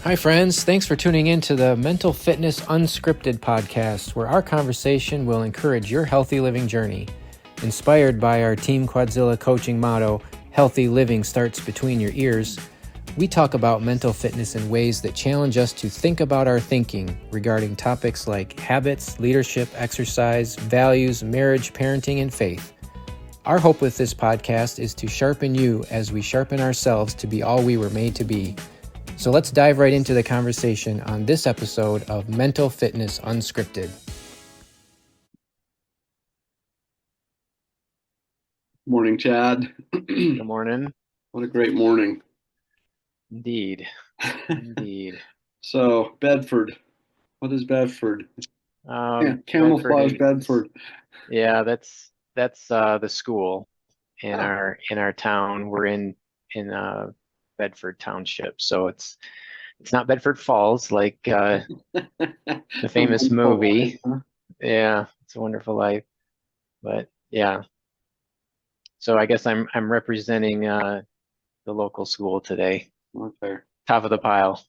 Hi, friends. Thanks for tuning in to the Mental Fitness Unscripted podcast, where our conversation will encourage your healthy living journey. Inspired by our Team Quadzilla coaching motto, healthy living starts between your ears, we talk about mental fitness in ways that challenge us to think about our thinking regarding topics like habits, leadership, exercise, values, marriage, parenting, and faith. Our hope with this podcast is to sharpen you as we sharpen ourselves to be all we were made to be. So let's dive right into the conversation on this episode of Mental Fitness Unscripted. Morning, Chad. Good morning. What a great morning. Indeed. Indeed. So, Bedford. What is Bedford? Camouflage Bedford. Bedford. Yeah, that's the school in Ah. our town. We're in Bedford Township, so it's not Bedford Falls like the famous Wonderful life, movie. huh? Yeah, It's a Wonderful Life. But yeah, so I guess I'm representing the local school today. Okay. Top of the pile.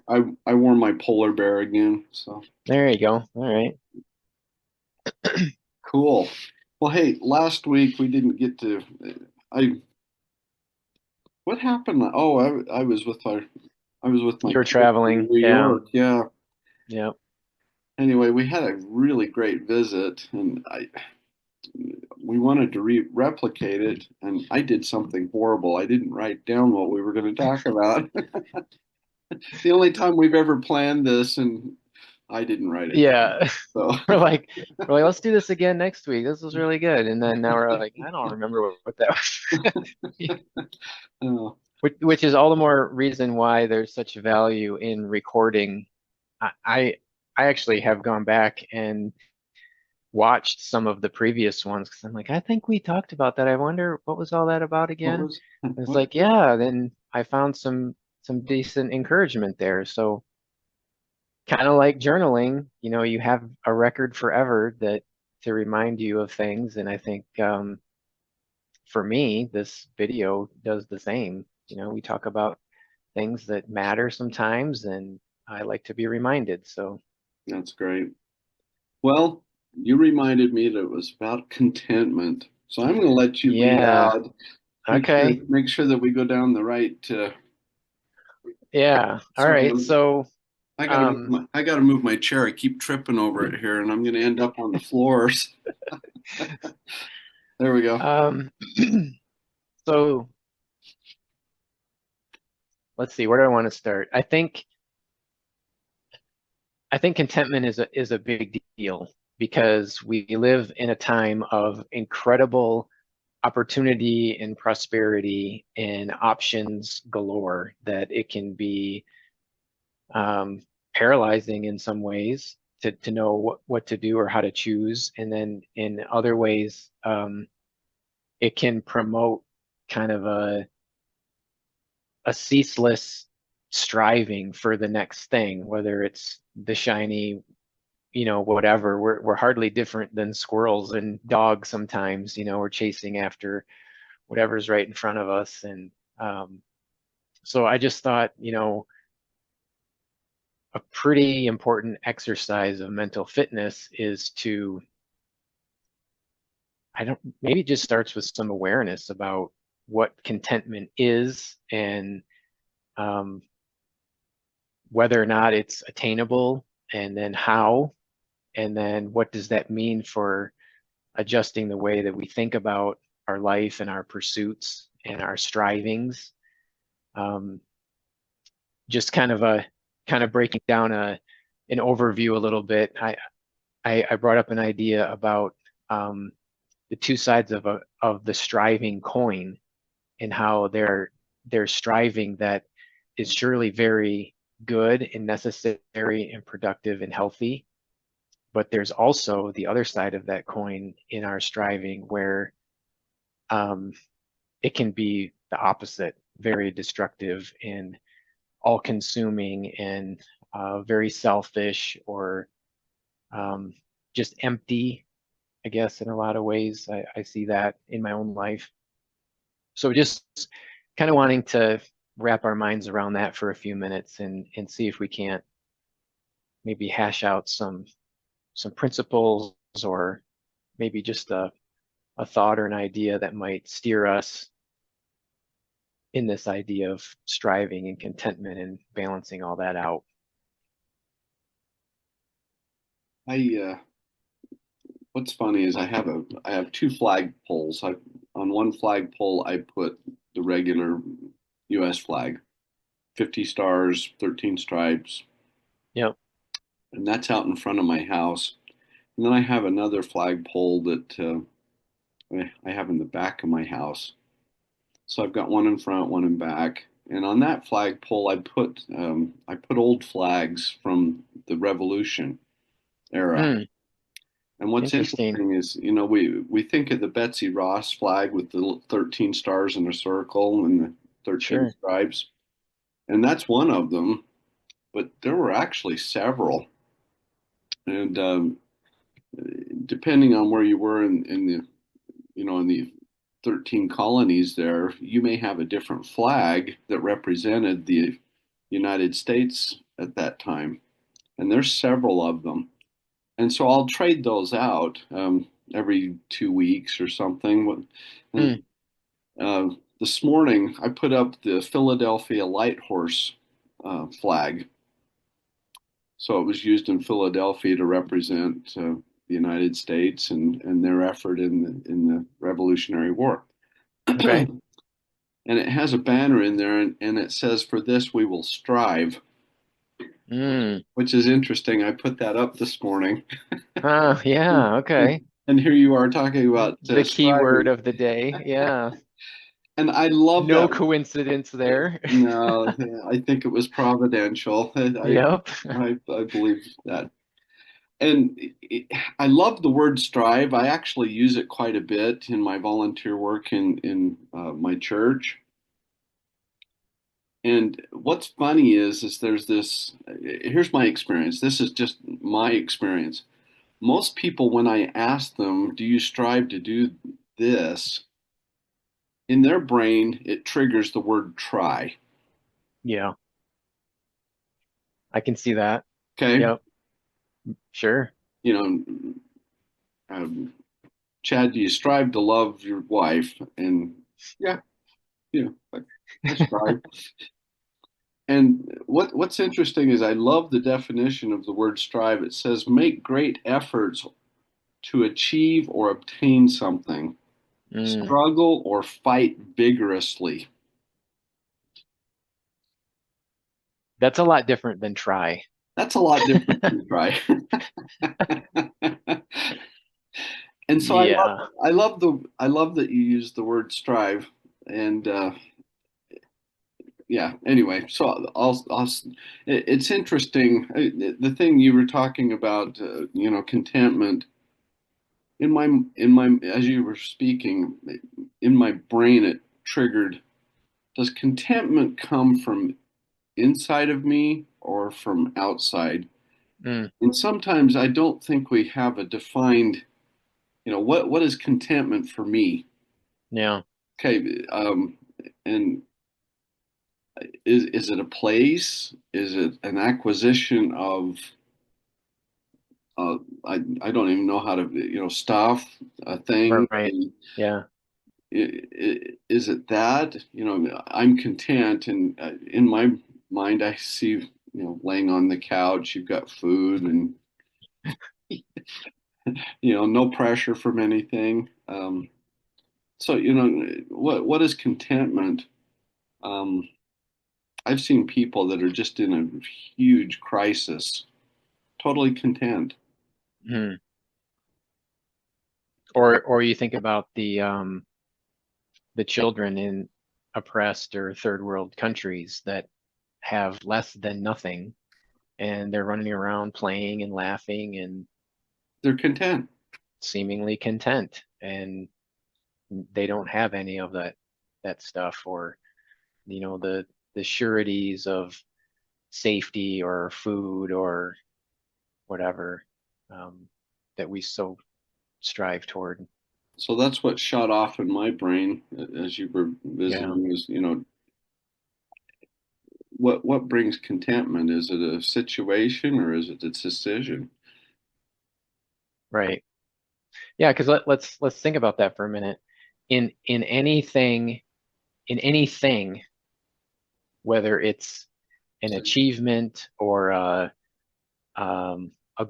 I wore my polar bear again. So There you go. All right. cool. Well, hey, last week we didn't get to. I what happened? Oh, I was with my You were kids in traveling. New Yeah. York. Yeah. Yeah. Anyway, we had a really great visit, and we wanted to replicate it, and I did something horrible. I didn't write down what we were going to talk about. The only time we've ever planned this, and I didn't write it down. Yeah. So, We're like, let's do this again next week. This was really good. And then now we're like, I don't remember what that was. uh, Which is all the more reason why there's such value in recording. I I I actually have gone back and watched some of the previous ones because I'm like, I think we talked about that. I wonder what was all that about what again? was And it's what? like, yeah, then I found some decent encouragement there. So kind of like journaling, you have a record forever that to remind you of things. And I think for me, this video does the same. We talk about things that matter sometimes, and I like to be reminded. So That's great. Well, you reminded me that it was about contentment, so I'm going to let you lead yeah, out. okay, Make sure that we go down the right. yeah, all Sorry, right. So um, I got to move my chair. I keep tripping over it here, and I'm going to end up on the floors. There we go. um, so let's see, where do I want to start? I think contentment is a big deal because we live in a time of incredible opportunity and prosperity and options galore that it can be um, paralyzing in some ways to know what to do or how to choose. And then in other ways, it can promote kind of a ceaseless striving for the next thing, whether it's the shiny, whatever. We're hardly different than squirrels and dogs sometimes. We're chasing after whatever's right in front of us. And so I just thought, a pretty important exercise of mental fitness is to, I don't, maybe it just starts with some awareness about what contentment is and um, whether or not it's attainable, and then how, and then what does that mean for adjusting the way that we think about our life and our pursuits and our strivings. Um, just kind of breaking down an overview a little bit. I brought up an idea about the two sides of the striving coin, and how they're striving that is surely very good and necessary and productive and healthy. But there's also the other side of that coin in our striving where um, it can be the opposite, very destructive and all consuming and very selfish, or um, just empty, I guess, in a lot of ways. I see that in my own life. So just kind of wanting to wrap our minds around that for a few minutes and see if we can't maybe hash out some principles or maybe just a thought or an idea that might steer us in this idea of striving and contentment and balancing all that out. I what's funny is I have two flag poles. I On one flagpole I put the regular U.S. flag, 50 stars, 13 stripes, Yep. and that's out in front of my house. And then I have another flagpole that I have in the back of my house. So I've got one in front, one in back. And on that flagpole, I put old flags from the Revolution era. Hmm. And what's Interesting. interesting is, we think of the Betsy Ross flag with the 13 stars in a circle and the 13 Sure. stripes, and that's one of them. But there were actually several, and depending on where you were in the in the 13 colonies there, you may have a different flag that represented the United States at that time. And there's several of them. And so I'll trade those out every 2 weeks or something. And Hmm. this morning, I put up the Philadelphia Light Horse flag. So it was used in Philadelphia to represent the United States and their effort in the Revolutionary War. Okay. And it has a banner in there, and it says, "For this we will strive," Hmm. which is interesting. I put that up this morning, Yeah. Okay. and here you are talking about The key word striving, of the day. Yeah. and I love No that. coincidence there. No, I think it was providential. Yep. I believe that. And I love the word strive. I actually use it quite a bit in my volunteer work in my church. And what's funny is there's this. Here's my experience. This is just my experience. Most people, when I ask them, "Do you strive to do this?" in their brain, it triggers the word try. Yeah. I can see that. Okay, Yep. Sure. you know, um, Chad, do you strive to love your wife? And yeah, I strive. And what's interesting is I love the definition of the word strive. It says make great efforts to achieve or obtain something, Mm. struggle or fight vigorously. That's a lot different than try. That's a lot different than try. And so Yeah. I love that you use the word strive. And yeah, anyway, so it's interesting. The thing you were talking about, contentment in my as you were speaking, in my brain it triggered, does contentment come from inside of me or from outside? Mm. And sometimes I don't think we have a defined, what is contentment for me? Yeah. Okay, and is it a place? Is it an acquisition of I don't even know how to, stuff, a thing? Right. Yeah. Is it that, I'm content, and in my mind I see, laying on the couch, you've got food and, no pressure from anything. So, what is contentment? Um, I've seen people that are just in a huge crisis, totally content. Mm. Or you think about the children in oppressed or third world countries that have less than nothing and they're running around playing and laughing and They're content. seemingly content and they don't have any of that stuff or the sureties of safety or food or whatever um, that we so strive toward. So that's what shot off in my brain as you were Yeah. visiting is, what brings contentment? Is it a situation or is it a decision? Right. Yeah, because let's think about that for a minute. In anything, whether it's an achievement or a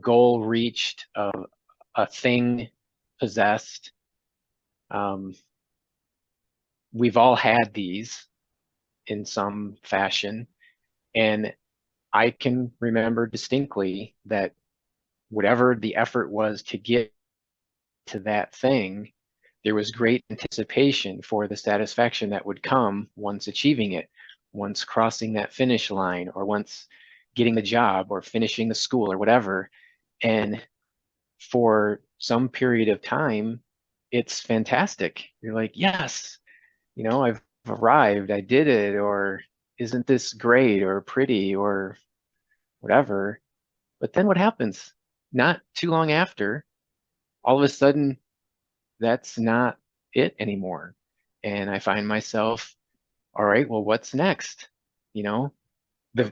goal reached, a thing possessed, um, we've all had these in some fashion. And I can remember distinctly that whatever the effort was to get to that thing, there was great anticipation for the satisfaction that would come once achieving it, once crossing that finish line, or once getting the job or finishing the school or whatever. And for some period of time, it's fantastic. You're like, yes, I've arrived, I did it, or isn't this great or pretty or whatever. But then what happens? Not too long after, all of a sudden, that's not it anymore. And I find myself, all right, well, what's next? You know, the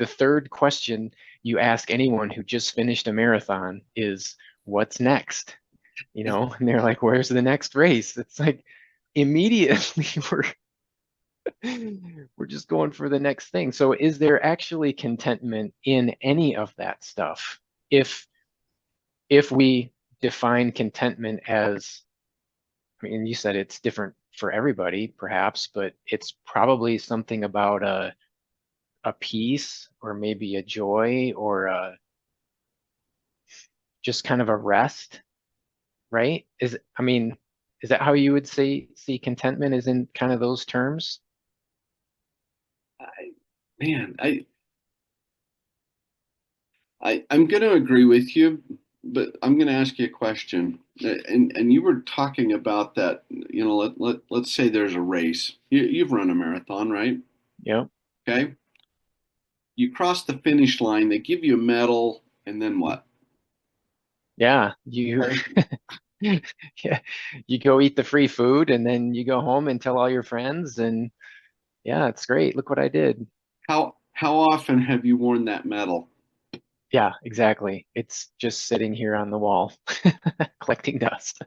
third question you ask anyone who just finished a marathon is, what's next? And they're like, where's the next race? It's like immediately we're just going for the next thing. So is there actually contentment in any of that stuff? If we define contentment as, I mean, you said it's different for everybody, perhaps, but it's probably something about a peace or maybe a joy or just kind of a rest, right? I mean, is that how you would see contentment is in kind of those terms? I, man, I'm going to agree with you, but I'm going to ask you a question. And you were talking about that, let's say there's a race. You've run a marathon, right? Yep. Okay. You cross the finish line, they give you a medal, and then what? Yeah. You Okay. yeah, you go eat the free food and then you go home and tell all your friends and yeah, it's great. Look what I did. How often have you worn that medal? Yeah, exactly. It's just sitting here on the wall, collecting dust.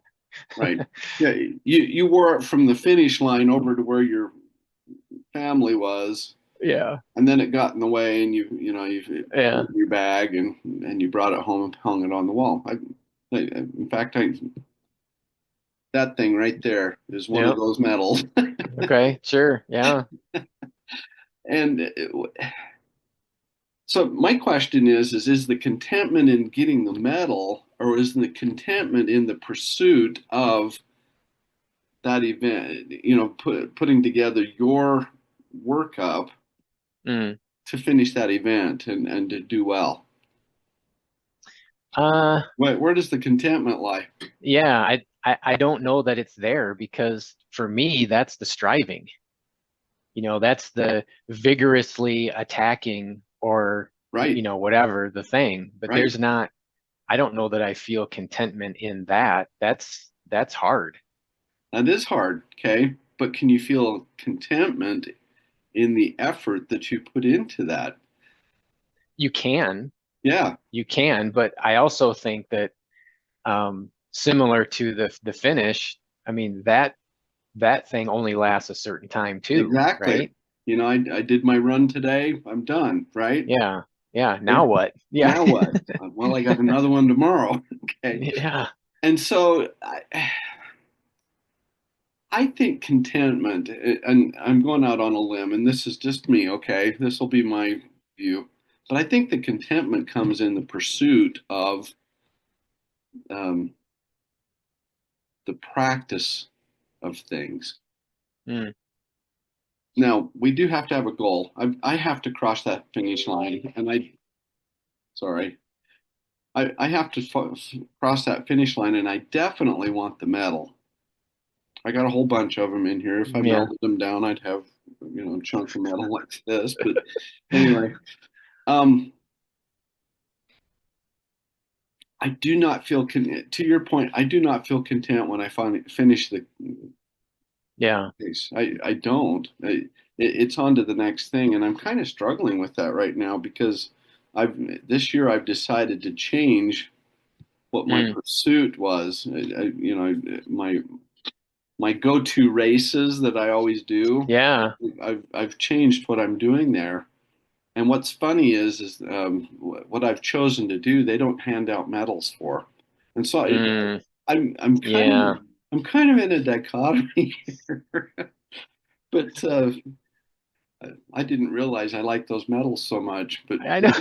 Right. Yeah, you wore it from the finish line over to where your family was, Yeah. and then it got in the way, and you put it Yeah. in your bag, and you brought it home and hung it on the wall. In fact, that thing right there is one of Yep. those medals. Okay. Sure. Yeah. And so my question is the contentment in getting the medal, or is the contentment in the pursuit of that event? Putting together your workup Mm. to finish that event and to do well. Uh, Where does the contentment lie? yeah, I don't know that it's there because for me, that's the striving. That's the vigorously attacking or, Right, whatever the thing. But right. I don't know that I feel contentment in that. That's hard. That is hard, okay? But can you feel contentment in the effort that you put into that? You can, Yeah, you can, but I also think that similar to the finish, I mean that thing only lasts a certain time too, exactly. right? I did my run today. I'm done, right? Yeah. Yeah. Now And what? Yeah. now what? Well, I got another one tomorrow. Okay. Yeah. And so I think contentment, and I'm going out on a limb, and this is just me, okay? This will be my view. But I think the contentment comes in the pursuit of um, the practice of things. Mm. Now, we do have to have a goal. I have to cross that finish line, and sorry, I have to cross that finish line, and I definitely want the medal. I got a whole bunch of them in here. If I Yeah. melted them down, I'd have, a chunk of metal like this. But anyway, um, I do not feel to your point. I do not feel content when I finally finish the Yeah. case. I don't. it's on to the next thing. And I'm kind of struggling with that right now because I've this year I've decided to change what my Mm, pursuit was. My go-to races that I always do. yeah. I've changed what I'm doing there. And what's funny is what I've chosen to do, they don't hand out medals for. And so Mm, I'm I'm kind of yeah. I'm kind of in a dichotomy here. But I didn't realize I liked those medals so much. But I know.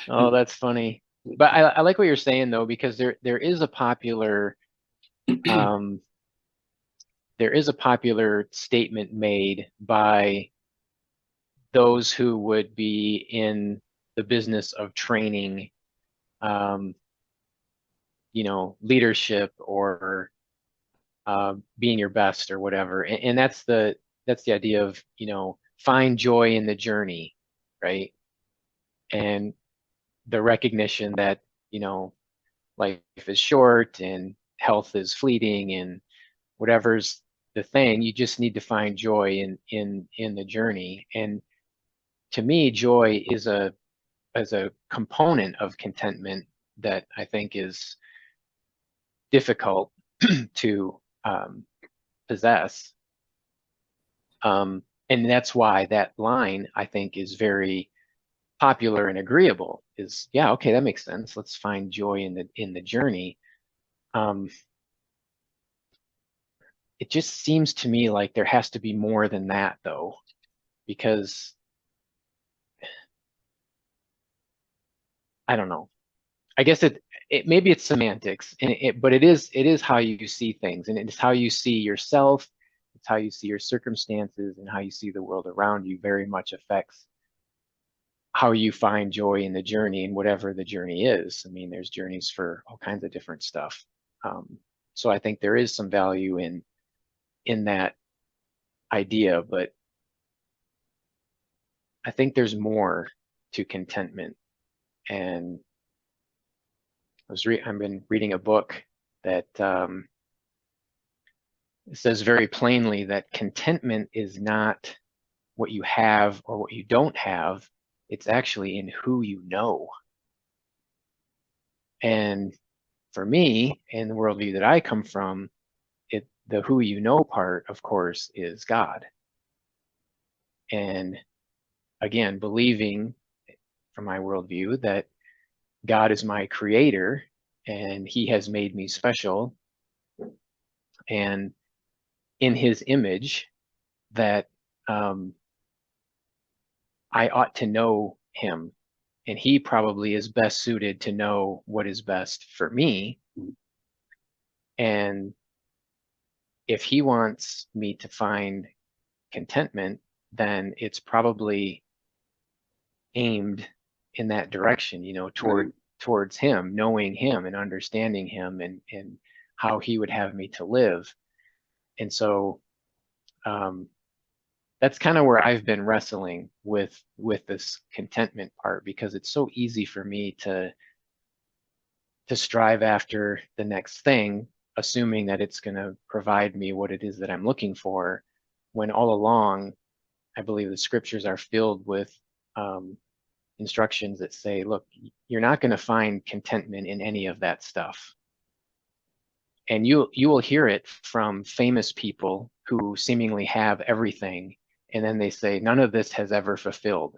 Oh, that's funny. But I like what you're saying though, because there is a popular um there is a popular statement made by those who would be in the business of training, um, leadership or being your best or whatever. And that's the idea of, find joy in the journey, right? And the recognition that, you know, life is short and health is fleeting and whatever's the thing, you just need to find joy in the journey. And to me, joy is a component of contentment that I think is difficult to possess. And that's why that line I think is very popular and agreeable. Is yeah, okay, that makes sense. Let's find joy in the journey. Um, it just seems to me like there has to be more than that though, because I don't know. I guess it maybe it's semantics, and but it is how you see things, and it's how you see yourself. It's how you see your circumstances, and how you see the world around you. Very much affects how you find joy in the journey, and whatever the journey is. I mean, there's journeys for all kinds of different stuff. So I think there is some value in that idea, but I think there's more to contentment. And I've been reading a book that says very plainly that contentment is not what you have or what you don't have. It's actually in who you know. And for me, in the worldview that I come from, the who you know part, of course, is God. And again, believing from my worldview that God is my creator and he has made me special and in his image, that um, I ought to know him, and he probably is best suited to know what is best for me. And if he wants me to find contentment, then it's probably aimed in that direction, Right. towards him, knowing him and understanding him and how he would have me to live. And so um, that's kind of where I've been wrestling with this contentment part, because it's so easy for me to strive after the next thing, assuming that it's going to provide me what it is that I'm looking for, when all along I believe the scriptures are filled with um, instructions that say, look, you're not going to find contentment in any of that stuff. And you will hear it from famous people who seemingly have everything, and then they say none of this has ever fulfilled.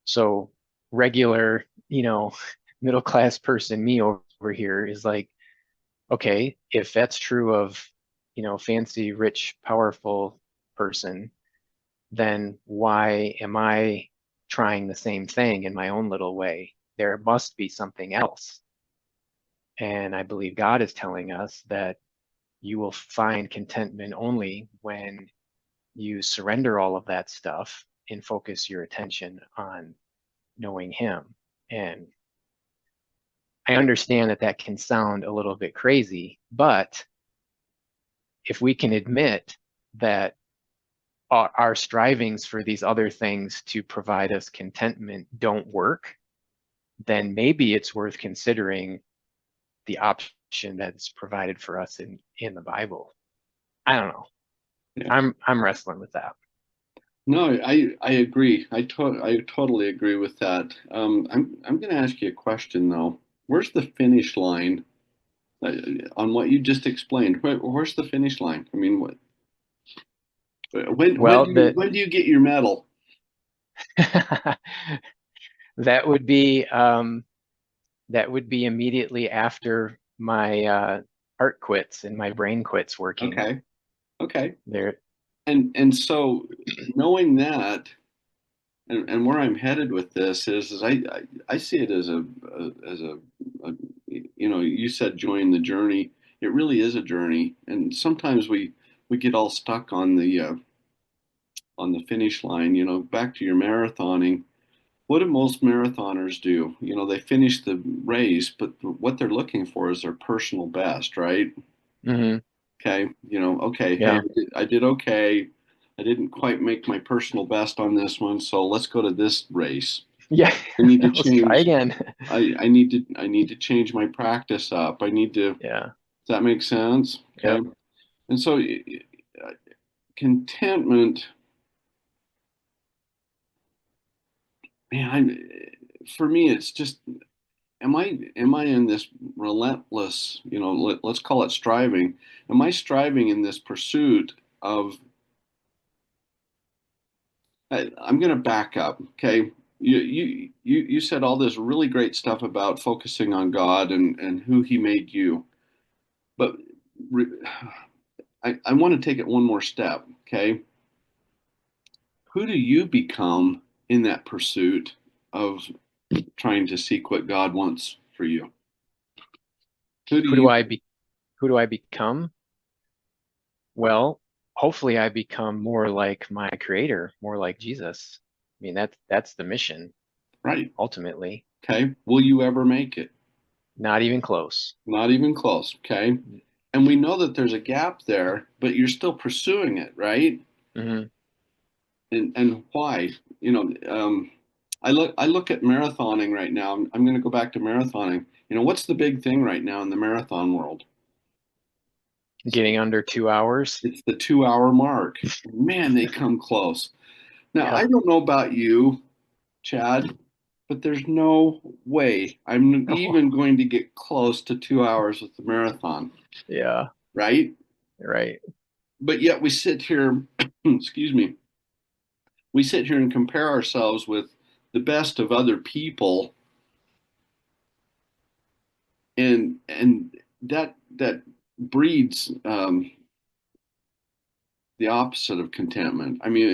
So regular, middle class person, me over here, is like, okay, if that's true of, fancy, rich, powerful person, then why am I trying the same thing in my own little way? There must be something else. And I believe God is telling us that you will find contentment only when you surrender all of that stuff and focus your attention on knowing Him. And I understand that that can sound a little bit crazy, but if we can admit that our strivings for these other things to provide us contentment don't work, then maybe it's worth considering the option that's provided for us in the Bible. I don't know. Yeah. I'm wrestling with that. No, I agree. I totally agree with that. I'm going to ask you a question though. Where's the finish line uh, on what you just explained? Where's the finish line? I mean, Well, when do you get your medal? that would be immediately after my heart quits and my brain quits working. Okay, okay. There. And so knowing that, and where I'm headed with this is I see it as a you said join the journey. It really is a journey, and sometimes we get all stuck on the finish line. You know, back to your marathoning. What do most marathoners do? You know, they finish the race, but what they're looking for is their personal best, right? Hmm. Okay, okay, hey, Yeah. I did okay. I didn't quite make my personal best on this one, so let's go to this race. Yeah. I need to Let's try change. again. I need to change my practice up. I need to. Does Yeah. that make sense? Okay, Yep. and so contentment, man. For me, it's just am I in this relentless, let's call it striving. Am I striving in this pursuit of I'm going to back up, okay? You said all this really great stuff about focusing on God and who He made you, but re, I want to take it one more step, okay? Who do you become in that pursuit of trying to seek what God wants for you? Who do Who do you? who do I become? Well, hopefully I become more like my creator, more like Jesus. I mean, that's the mission Right? ultimately. Okay. Will you ever make it? Not even close. Not even close. Okay. And we know that there's a gap there, but you're still pursuing it, right? Hmm. And why? I look at marathoning right now. I'm going to go back to marathoning. What's the big thing right now in the marathon world? Getting under 2 hours. It's the 2 hour mark. Man, they come close. Now, I Yeah. don't know about you, Chad, but there's no way I'm even going to get close to 2 hours with the marathon, Yeah. right? Right. But yet we sit here, excuse me, we sit here and compare ourselves with the best of other people, and that breeds the opposite of contentment. I mean,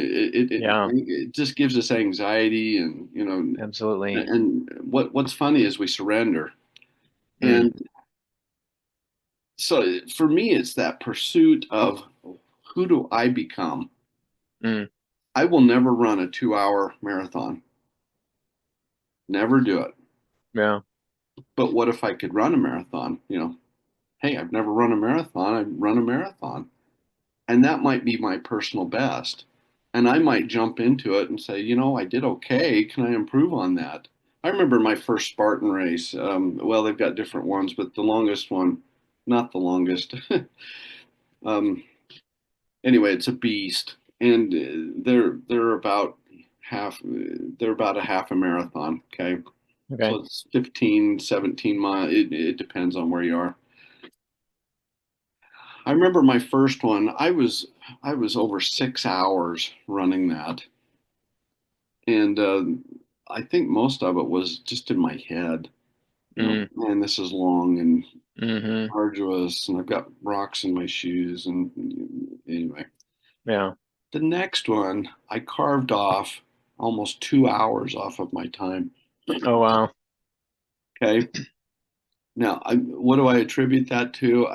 Yeah. it just gives us anxiety, and Absolutely. and what's funny is we surrender, Mm, and so for me, it's that pursuit of who do I become. mm, I will never run a 2 hour marathon, never do it. yeah. But what if I could run a marathon? Hey, I've never run a marathon. I run a marathon. And that might be my personal best. And I might jump into it and say, I did okay. Can I improve on that? I remember my first Spartan race. Well, they've got different ones, but the longest one, not the longest. um, anyway, it's a beast, and they're about they're about a half a marathon. Okay, so Okay. it's 15, 17 miles. It depends on where you are. I remember my first one. I was over 6 hours running that, and I think most of it was just in my head. Mm, Man, this is long and hmm. arduous, and I've got rocks in my shoes. And anyway, Yeah. the next one I carved off almost 2 hours off of my time. Oh, wow. Okay, now what do I attribute that to?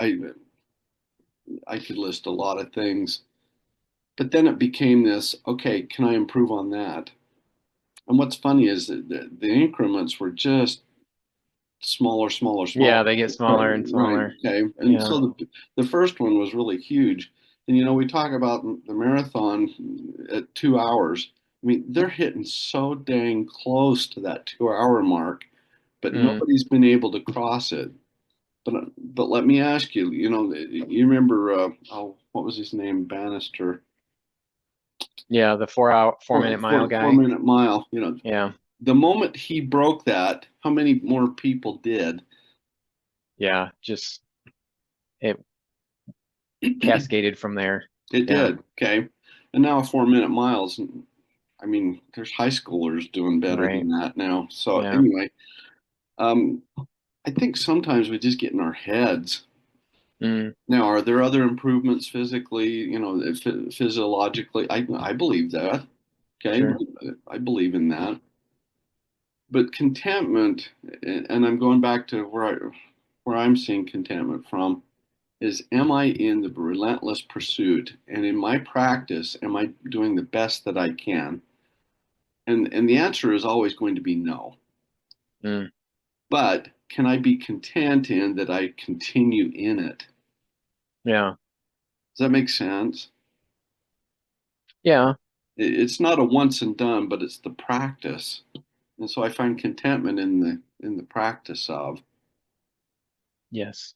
I could list a lot of things, but then it became this. Okay, can I improve on that? And what's funny is that the increments were just smaller, smaller, smaller. Yeah, they get smaller and Right. smaller. Okay. And Yeah. so the first one was really huge. And we talk about the marathon at 2 hours. I mean, they're hitting so dang close to that 2 hour mark, but Mm, nobody's been able to cross it. But let me ask you, you remember, what was his name? Bannister. Yeah, the 4 minute mile Four guy. minute mile. You know, Yeah, the moment he broke that, how many more people did? yeah, just it cascaded from there. It Yeah, did. Okay. And now 4 minute miles. I mean, there's high schoolers doing better right. than that now. So Yeah. anyway, um, I think sometimes we just get in our heads. Mm, Now, are there other improvements physically, physiologically? I believe that. Okay. sure. I believe in that. But contentment, and I'm going back to where I'm seeing contentment from, is am I in the relentless pursuit? And in my practice, am I doing the best that I can? And the answer is always going to be no. Mm, But can I be content in that I continue in it? yeah. Does that make sense? Yeah. It's not a once and done, but it's the practice. And so I find contentment in the practice of, Yes.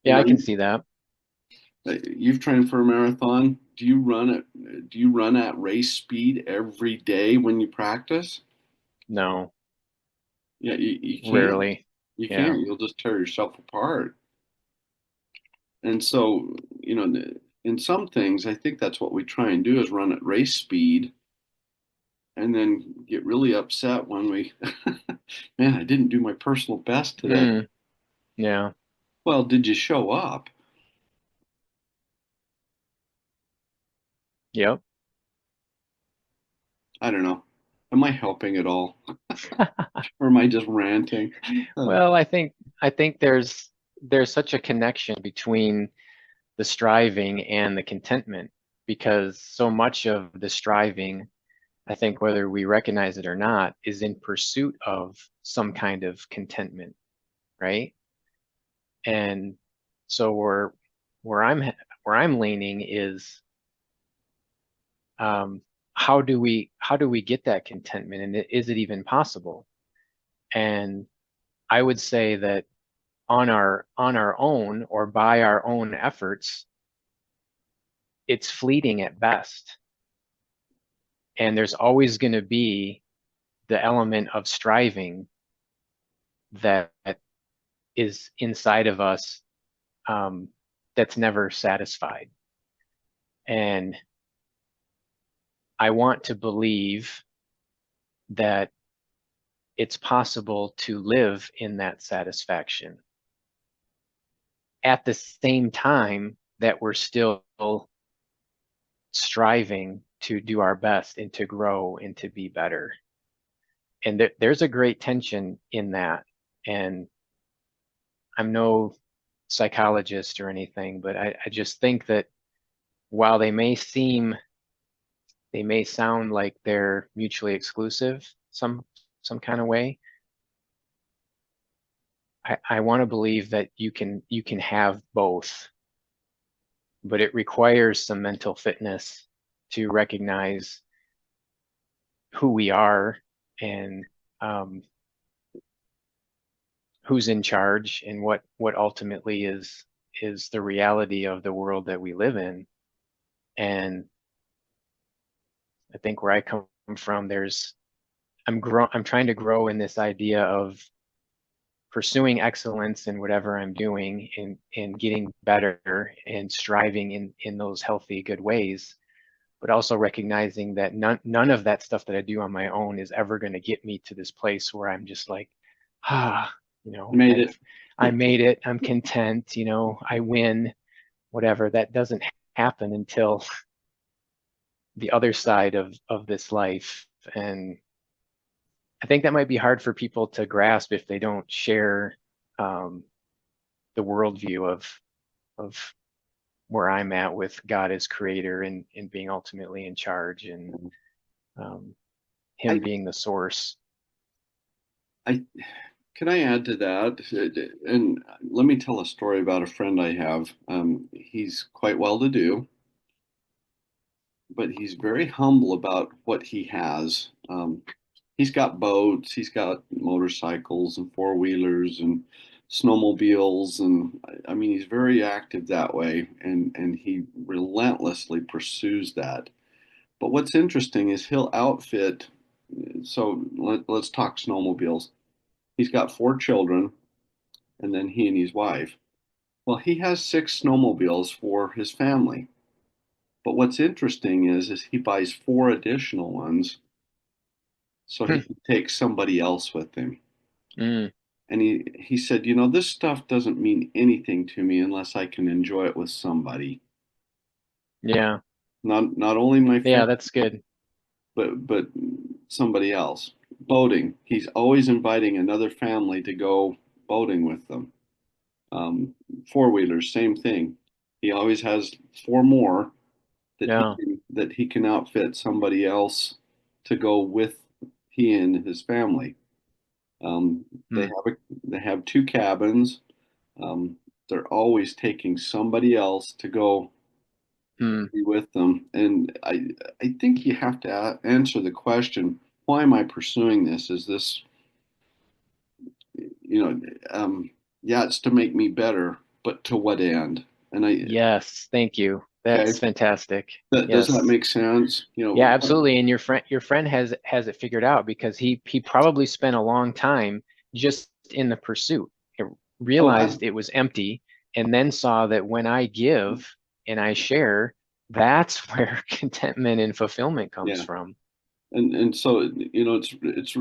you Yeah, I know, can see that. you've trained for a marathon. Do you run at race speed every day when you practice? No, Yeah, you can't. rarely. You Yeah. can't. You'll just tear yourself apart. And so, in some things, I think that's what we try and do is run at race speed and then get really upset when man, I didn't do my personal best today. Mm, yeah. Well, did you show up? Yep. I don't know. Am I helping at all? Or am I just ranting? Well, I think there's such a connection between the striving and the contentment because so much of the striving, I think whether we recognize it or not, is in pursuit of some kind of contentment, right? And so where I'm where I'm leaning is um, how do we get that contentment, and is it even possible? And I would say that on our own or by our own efforts, it's fleeting at best. And there's always going to be the element of striving that is inside of us, um, that's never satisfied. And I want to believe that it's possible to live in that satisfaction at the same time that we're still striving to do our best and to grow and to be better. And there's a great tension in that. And I'm no psychologist or anything, but I just think that while they may sound like they're mutually exclusive some kind of way, I want to believe that you can have both, but it requires some mental fitness to recognize who we are and um, who's in charge and what ultimately is the reality of the world that we live in. And I think where I come from, I'm trying to grow in this idea of pursuing excellence in whatever I'm doing and getting better and striving in those healthy, good ways, but also recognizing that none of that stuff that I do on my own is ever going to get me to this place where I'm just like, ah, Made it. I made it, I'm content, I win, whatever. That doesn't happen until the other side of this life. And I think that might be hard for people to grasp if they don't share um, the worldview of where I'm at with God as creator and being ultimately in charge and um, Him I, being the source. I can I add to that? And let me tell a story about a friend I have. He's quite well to do, but he's very humble about what he has. He's got boats, he's got motorcycles and four wheelers and snowmobiles, and I mean he's very active that way, and he relentlessly pursues that. But what's interesting is he'll outfit. So let's talk snowmobiles. He's got four children, and then he and his wife. Well, he has six snowmobiles for his family. But what's interesting is he buys four additional ones so he Hmm. can take somebody else with him. Mm. And he said, you know, this stuff doesn't mean anything to me unless I can enjoy it with somebody. Yeah. Not only my Yeah, family, that's good. but somebody else. Boating. He's always inviting another family to go boating with them. Um, Four wheelers, same thing. He always has four more Yeah. that he can outfit somebody else to go with he and his family. Um, they Hmm. have they have two cabins. Um, they're always taking somebody else to go Hmm. be with them, and I think you have to answer the question: why am I pursuing this? Is this, you know, yeah, it's to make me better, but to what end? And Yes, thank you. okay, That's fantastic. does that Yes. make sense? You Yeah, know, absolutely. And your friend has it figured out because he probably spent a long time just in the pursuit. He oh, I, realized it was empty and then saw that when I give and I share, that's where contentment and fulfillment comes yeah. from. And so you know it's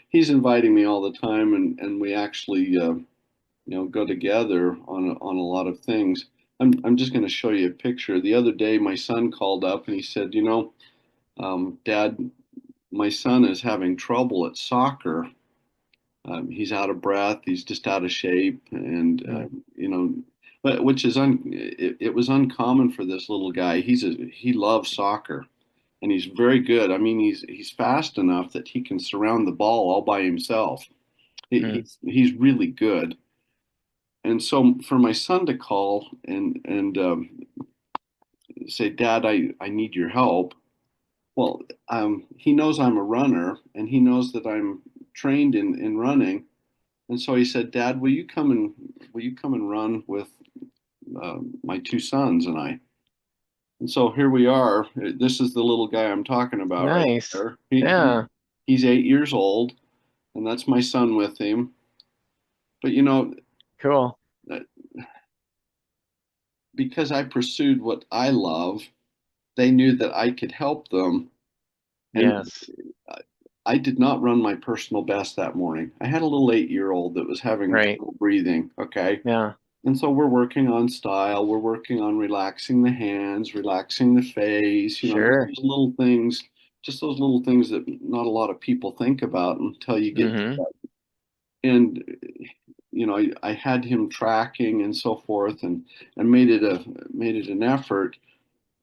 he's inviting me all the time, and we actually go together on a lot of things. I'm just going to show you a picture. The other day, my son called up and he said, you know, Dad, my son is having trouble at soccer. He's out of breath. He's just out of shape, and Mm, you know, but which is it was uncommon for this little guy. He loves soccer, and he's very good. I mean, he's fast enough that he can surround the ball all by himself. mm, He's really good. And so for my son to call and say, Dad, I need your help. Well, he knows I'm a runner, and he knows that I'm trained in running. And so he said, Dad, will you come and run with my two sons and I? And so here we are. This is the little guy I'm talking about right nice. there. Yeah, He's 8 years old, and that's my son with him. But you know, cool. because I pursued what I love, they knew that I could help them. And Yes. I did not run my personal best that morning. I had a little 8 year old that was having Right. trouble breathing. Okay. Yeah. And so we're working on style. We're working on relaxing the hands, relaxing the face, you know, Sure. just those little things that not a lot of people think about until you get to Hmm. that. And, you know, I had him tracking and so forth, and made it an effort.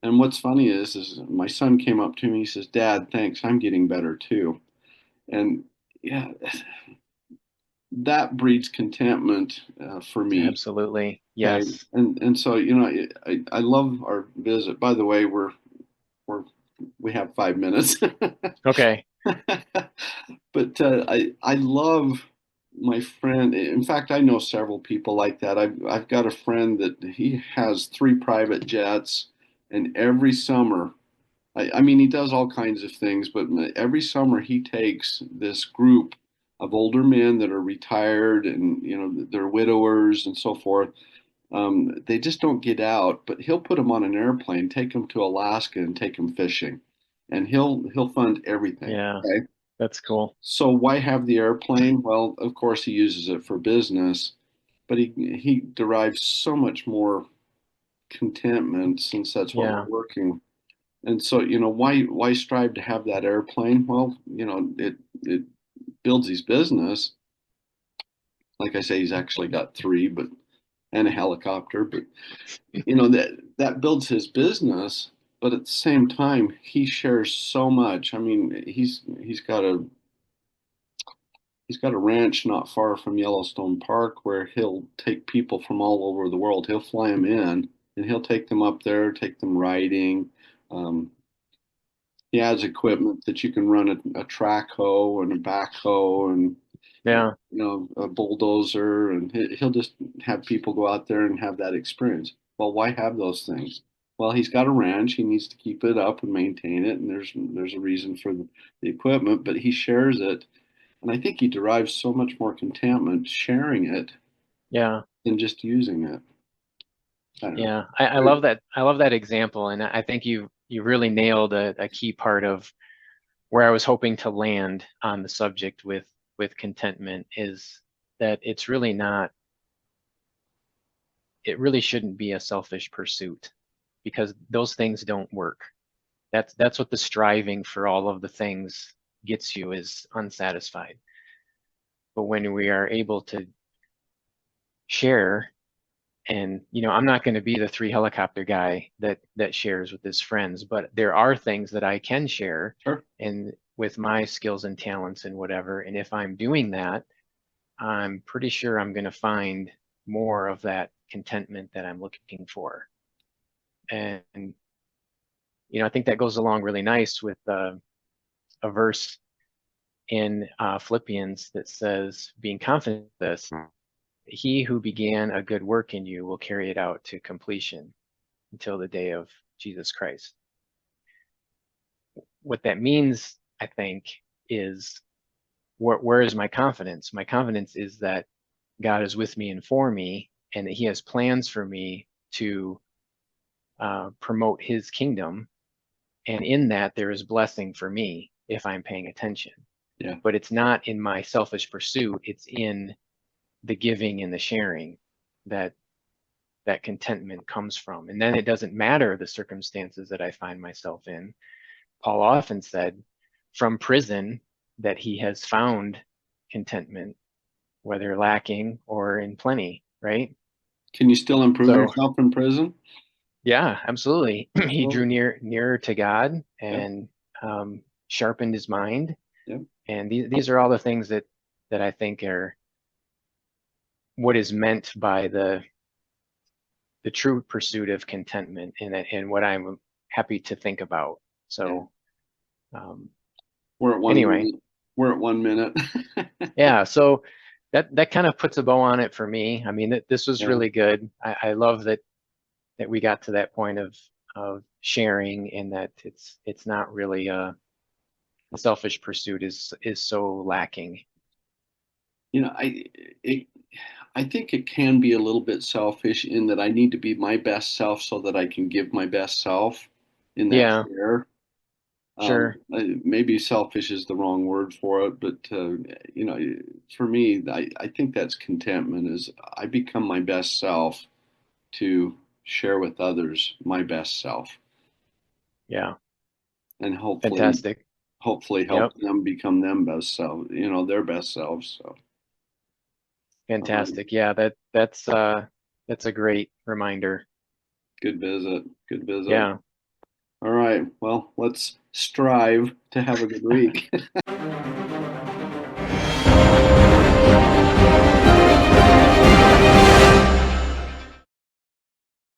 And what's funny is my son came up to me, he says, Dad, thanks, I'm getting better too. And yeah, that breeds contentment for me. Absolutely. Okay, Yes. and so you know, I love our visit. By the way, we're we have 5 minutes, Okay. but I love my friend. In fact, I know several people like that. I've got a friend that he has three private jets, and every summer, I mean, he does all kinds of things, but every summer he takes this group of older men that are retired and you know they're widowers and so forth. They just don't get out, but he'll put them on an airplane, take them to Alaska, and take them fishing, and he'll fund everything. Yeah. Okay, That's cool. so why have the airplane? Well, of course he uses it for business, but he derives so much more contentment since that's what Yeah. we're working. And so, you know, why strive to have that airplane? Well, you know, it builds his business. Like I say, he's actually got three, but and a helicopter, but you know that builds his business. But at the same time, he shares so much. I mean, he's got a ranch not far from Yellowstone Park where he'll take people from all over the world. He'll fly them in and he'll take them up there, take them riding. Um, he has equipment that you can run a track hoe and a backhoe, and Yeah. a bulldozer, and he'll just have people go out there and have that experience. Well, why have those things? Well, he's got a ranch. He needs to keep it up and maintain it, and there's a reason for the equipment, but he shares it, and I think he derives so much more contentment sharing it Yeah. than just using it. I don't know. Yeah. I love that. I love that example. And I think you really nailed a key part of where I was hoping to land on the subject with contentment is that it's really not, it really shouldn't be a selfish pursuit because those things don't work. That's what the striving for all of the things gets you is unsatisfied. But when we are able to share, and I'm not going to be the three helicopter guy that shares with his friends, but there are things that I can share Sure. and with my skills and talents and whatever. And if I'm doing that, I'm pretty sure I'm going to find more of that contentment that I'm looking for. And I think that goes along really nice with a verse in Philippians that says, being confident of this, he who began a good work in you will carry it out to completion until the day of Jesus Christ. What that means, I think, is where is my confidence? My confidence is that God is with me and for me, and that he has plans for me to promote his kingdom. And in that, there is blessing for me if I'm paying attention. Yeah. But it's not in my selfish pursuit, it's in the giving and the sharing that that contentment comes from. And then it doesn't matter the circumstances that I find myself in. Paul often said from prison that he has found contentment, whether lacking or in plenty, right? Can you still improve So yourself in prison? yeah, absolutely. He drew Absolutely. nearer to God Yep. and sharpened his mind. Yep. And these are all the things that I think are what is meant by the true pursuit of contentment and what I'm happy to think about. Yeah. So um, We're at one anyway, minute. We're at 1 minute. yeah, so that kind of puts a bow on it for me. I mean, this was Yeah. really good. I love that we got to that point of sharing and that it's not really a selfish pursuit is so lacking. You know, it, I think it can be a little bit selfish in that I need to be my best self so that I can give my best self in that Yeah, share. sure. Maybe selfish is the wrong word for it, but you know, for me, I think that's contentment is I become my best self to share with others my best self Yeah, and fantastic. hopefully Yep, help them become them best self, their best selves. So, all right, fantastic. Yeah, that's a great reminder. good visit. Good visit. Yeah. All right. Well, let's strive to have a good week.